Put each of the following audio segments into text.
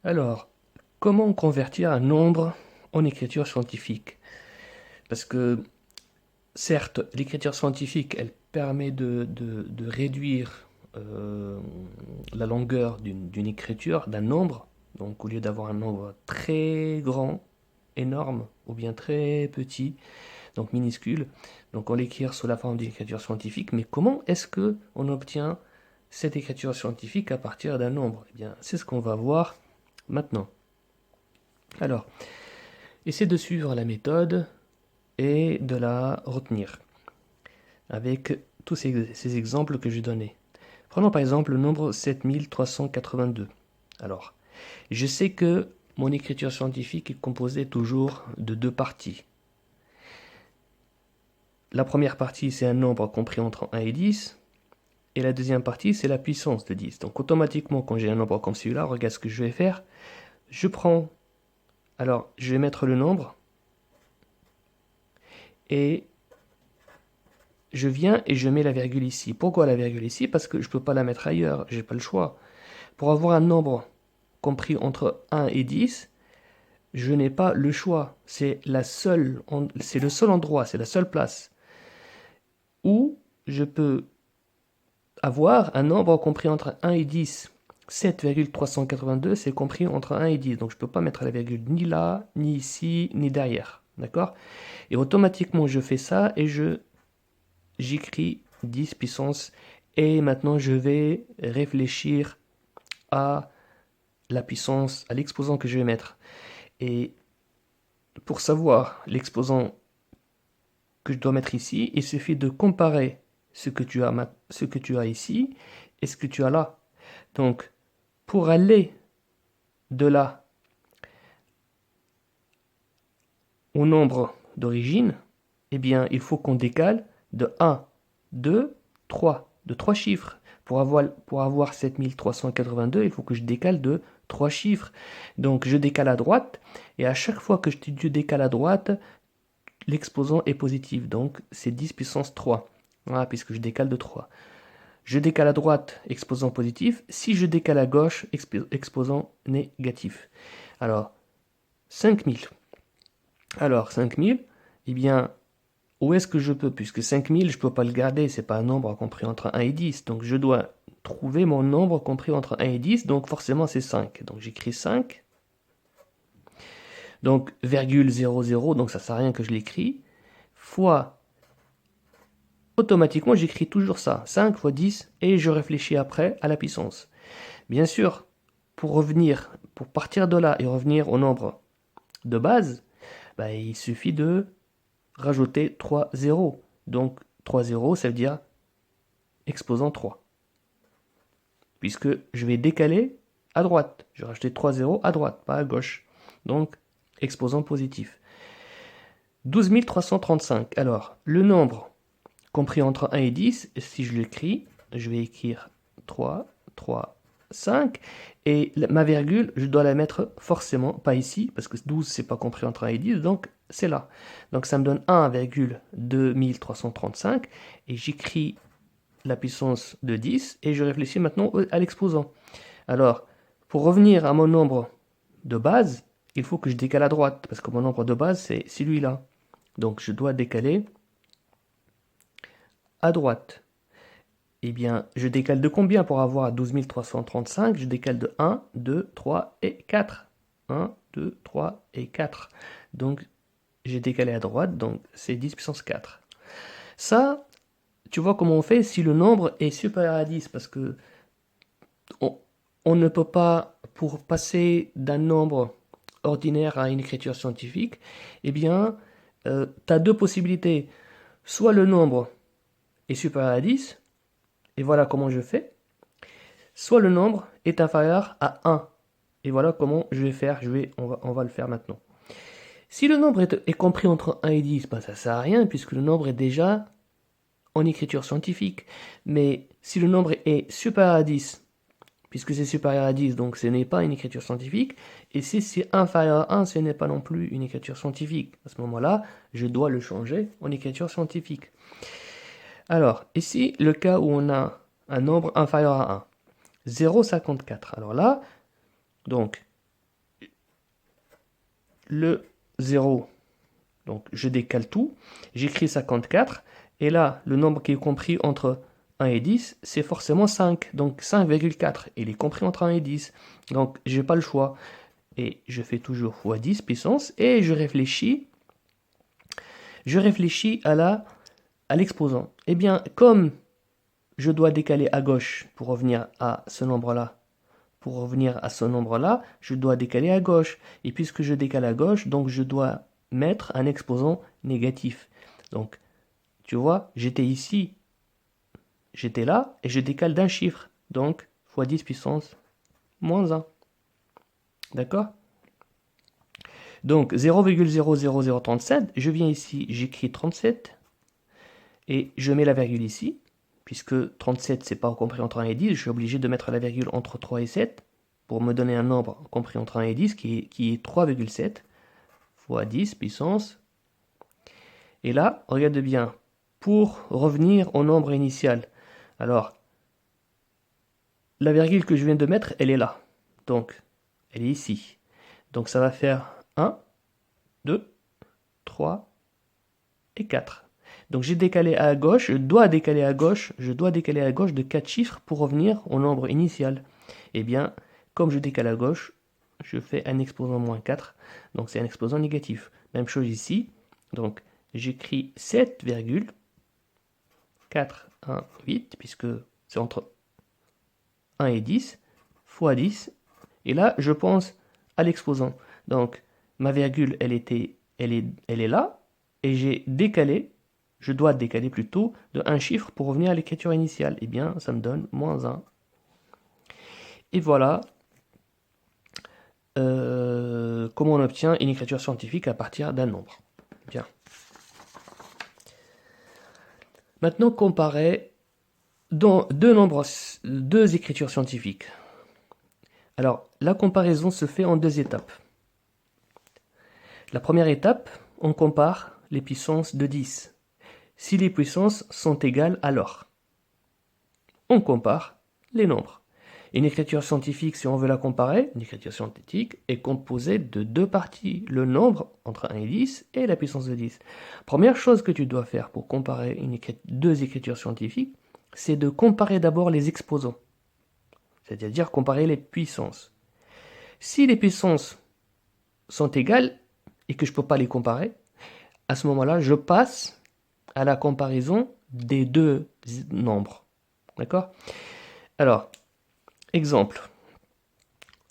Alors, comment convertir un nombre en écriture scientifique? Parce que, certes, l'écriture scientifique, elle permet de réduire la longueur d'une écriture, d'un nombre. Donc, au lieu d'avoir un nombre très grand, énorme, ou bien très petit, donc minuscule, donc on l'écrit sous la forme d'une écriture scientifique. Mais comment est-ce que on obtient cette écriture scientifique à partir d'un nombre? Eh bien, c'est ce qu'on va voir maintenant. Alors, essaie de suivre la méthode et de la retenir avec tous ces exemples que j'ai donnés. Prenons par exemple le nombre 7382. Alors, je sais que mon écriture scientifique est composée toujours de deux parties. La première partie, c'est un nombre compris entre 1 et 10, et la deuxième partie, c'est la puissance de 10. Donc automatiquement, quand j'ai un nombre comme celui-là, regarde ce que je vais faire. Je prends, alors je vais mettre le nombre, et je viens et je mets la virgule ici. Pourquoi la virgule ici? Parce que je ne peux pas la mettre ailleurs, j'ai pas le choix. Pour avoir un nombre compris entre 1 et 10, je n'ai pas le choix. C'est le seul endroit, c'est la seule place où je peux avoir un nombre compris entre 1 et 10. 7,382, c'est compris entre 1 et 10. Donc je ne peux pas mettre la virgule ni là, ni ici, ni derrière. D'accord? Et automatiquement, je fais ça et j'écris 10 puissance. Et maintenant, je vais réfléchir à la puissance, à l'exposant que je vais mettre. Et pour savoir l'exposant que je dois mettre ici, il suffit de comparer ce que tu as ici et ce que tu as là. Donc, pour aller de là au nombre d'origine, eh bien, il faut qu'on décale de 1, 2, 3, de 3 chiffres. Pour avoir 7382, il faut que je décale de 3 chiffres. Donc, je décale à droite, et à chaque fois que je décale à droite, l'exposant est positif. Donc, c'est 10 puissance 3. Voilà, puisque je décale de 3. Je décale à droite, exposant positif. Si je décale à gauche, exposant négatif. Alors, 5000. Alors, 5000, eh bien, où est-ce que je peux? Puisque 5000, je ne peux pas le garder, c'est pas un nombre compris entre 1 et 10. Donc, je dois trouver mon nombre compris entre 1 et 10, donc forcément, c'est 5. Donc, j'écris 5. Donc, virgule 00, donc ça ne sert à rien que je l'écris, fois, automatiquement, j'écris toujours ça, 5 fois 10, et je réfléchis après à la puissance. Bien sûr, pour partir de là et revenir au nombre de base, bah, il suffit de rajouter 3 zéros. Donc 3 zéros, ça veut dire exposant 3. Puisque je vais décaler à droite. Je vais rajouter 3 zéros à droite, pas à gauche. Donc exposant positif. 12 335. Alors, le nombre compris entre 1 et 10, si je l'écris, je vais écrire 3, 3, 5. Et ma virgule, je dois la mettre forcément, pas ici, parce que 12, c'est pas compris entre 1 et 10, donc c'est là. Donc ça me donne 1,2335, et j'écris la puissance de 10, et je réfléchis maintenant à l'exposant. Alors, pour revenir à mon nombre de base, il faut que je décale à droite, parce que mon nombre de base, c'est celui-là. Donc je dois décaler à droite. Eh bien, je décale de combien pour avoir 12 335? Je décale de 1, 2, 3 et 4. 1, 2, 3 et 4. Donc, j'ai décalé à droite, donc c'est 10 puissance 4. Ça, tu vois comment on fait si le nombre est supérieur à 10, parce que on, on ne peut pas, pour passer d'un nombre ordinaire à une écriture scientifique, eh bien, tu as deux possibilités. Soit le nombre est supérieur à 10, et voilà comment je fais. Soit le nombre est inférieur à 1. Et voilà comment je vais faire. On va le faire maintenant. Si le nombre est compris entre 1 et 10, ben ça ne sert à rien puisque le nombre est déjà en écriture scientifique. Mais si le nombre est supérieur à 10, puisque c'est supérieur à 10, donc ce n'est pas une écriture scientifique. Et si c'est inférieur à 1, ce n'est pas non plus une écriture scientifique. À ce moment-là, je dois le changer en écriture scientifique. Alors, ici, le cas où on a un nombre inférieur à 1. 0,54. Alors là, donc, le 0. Donc, je décale tout. J'écris 54. Et là, le nombre qui est compris entre 1 et 10, c'est forcément 5. Donc, 5,4. Il est compris entre 1 et 10. Donc, je n'ai pas le choix. Et je fais toujours fois 10 puissance. Et je réfléchis à l'exposant. Eh bien, comme je dois décaler à gauche pour revenir à ce nombre-là, je dois décaler à gauche. Et puisque je décale à gauche, donc je dois mettre un exposant négatif. Donc, tu vois, j'étais ici, j'étais là, et je décale d'un chiffre. Donc, fois 10 puissance moins 1. D'accord? Donc, 0,00037, je viens ici, j'écris 37, et je mets la virgule ici, puisque 37, c'est pas compris entre 1 et 10, je suis obligé de mettre la virgule entre 3 et 7, pour me donner un nombre compris entre 1 et 10, qui est 3,7, fois 10 puissance. Et là, regarde bien, pour revenir au nombre initial, alors, la virgule que je viens de mettre, elle est là. Donc, elle est ici. Donc, ça va faire 1, 2, 3 et 4. Donc, j'ai décalé à gauche, je dois décaler à gauche de 4 chiffres pour revenir au nombre initial. Eh bien, comme je décale à gauche, je fais un exposant moins 4. Donc, c'est un exposant négatif. Même chose ici. Donc, j'écris 7,418, puisque c'est entre 1 et 10, fois 10. Et là, je pense à l'exposant. Donc, ma virgule, elle est là. Et je dois décaler plutôt de un chiffre pour revenir à l'écriture initiale. Eh bien, ça me donne moins 1. Et voilà comment on obtient une écriture scientifique à partir d'un nombre. Bien. Maintenant, comparer deux écritures scientifiques. Alors, la comparaison se fait en 2 étapes. La première étape, on compare les puissances de 10. Si les puissances sont égales, alors on compare les nombres. Une écriture scientifique, si on veut la comparer, une écriture scientifique est composée de 2 parties, le nombre entre 1 et 10 et la puissance de 10. Première chose que tu dois faire pour comparer deux écritures scientifiques, c'est de comparer d'abord les exposants, c'est-à-dire comparer les puissances. Si les puissances sont égales et que je ne peux pas les comparer, à ce moment-là, je passe à la comparaison des 2 nombres. D'accord? Alors, exemple.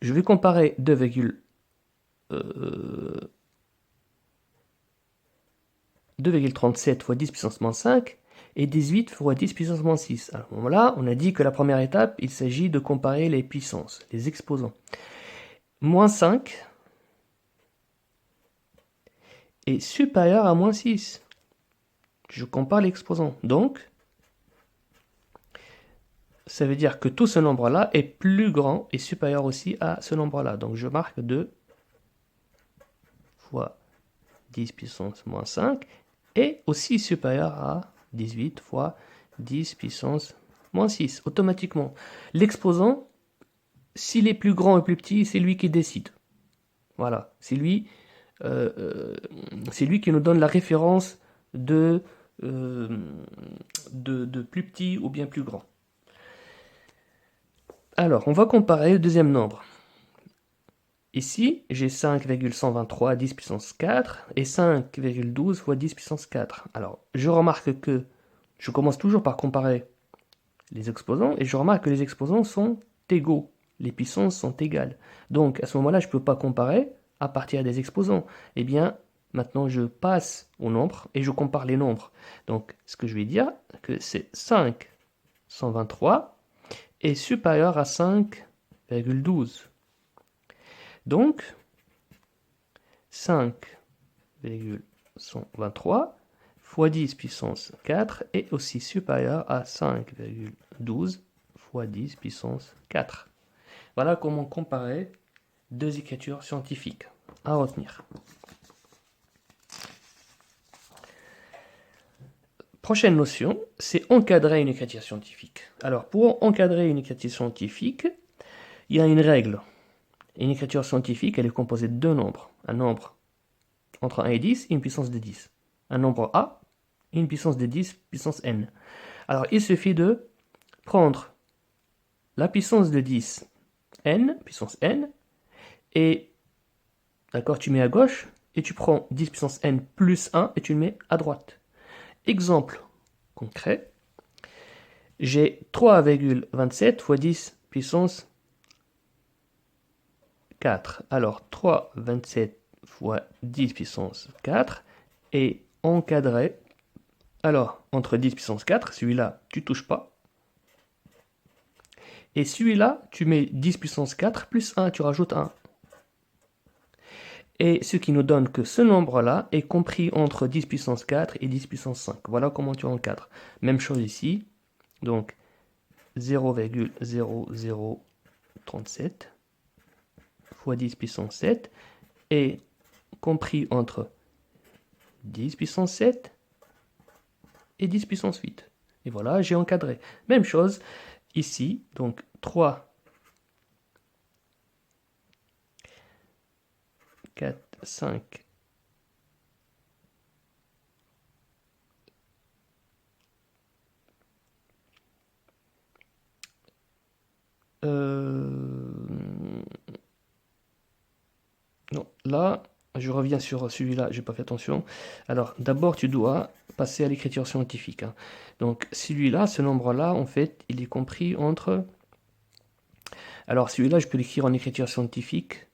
Je vais comparer 2,37 fois 10 puissance moins 5 et 18 fois 10 puissance moins 6. À ce moment-là, on a dit que la première étape, il s'agit de comparer les puissances, les exposants. Moins 5 est supérieur à moins 6. Je compare l'exposant. Donc, ça veut dire que tout ce nombre-là est plus grand et supérieur aussi à ce nombre-là. Donc, je marque 2 fois 10 puissance moins 5 est aussi supérieur à 18 fois 10 puissance moins 6. Automatiquement, l'exposant, s'il est plus grand ou plus petit, c'est lui qui décide. Voilà, c'est lui qui nous donne la référence de plus petit ou bien plus grand. Alors, on va comparer le deuxième nombre. Ici, j'ai 5,123 10 puissance 4 et 5,12 fois 10 puissance 4. Alors, je remarque que je commence toujours par comparer les exposants et je remarque que les exposants sont égaux. Les puissances sont égales. Donc, à ce moment-là, je ne peux pas comparer à partir des exposants. Eh bien, maintenant, je passe au nombre et je compare les nombres. Donc, ce que je vais dire, que c'est 5,123 est supérieur à 5,12. Donc, 5,123 fois 10 puissance 4 est aussi supérieur à 5,12 fois 10 puissance 4. Voilà comment comparer deux écritures scientifiques à retenir. Prochaine notion, c'est encadrer une écriture scientifique. Alors, pour encadrer une écriture scientifique, il y a une règle. Une écriture scientifique, elle est composée de 2 nombres. Un nombre entre 1 et 10, et une puissance de 10. Un nombre A, et une puissance de 10, puissance n. Alors, il suffit de prendre la puissance de 10, n, puissance n, et, d'accord, tu mets à gauche, et tu prends 10 puissance n plus 1, et tu le mets à droite. Exemple concret, j'ai 3,27 fois 10 puissance 4. Alors, 3,27 fois 10 puissance 4 est encadré. Alors, entre 10 puissance 4, celui-là, tu touches pas. Et celui-là, tu mets 10 puissance 4 plus 1, tu rajoutes 1. Et ce qui nous donne que ce nombre-là est compris entre 10 puissance 4 et 10 puissance 5. Voilà comment tu encadres. Même chose ici. Donc, 0,0037 fois 10 puissance 7 est compris entre 10 puissance 7 et 10 puissance 8. Et voilà, j'ai encadré. Même chose ici, donc 3, 4, 5, non, là, je reviens sur celui-là, j'ai pas fait attention. Alors, d'abord, tu dois passer à l'écriture scientifique. Hein. Donc, celui-là, ce nombre-là, en fait, il est compris entre... Alors, celui-là, je peux l'écrire en écriture scientifique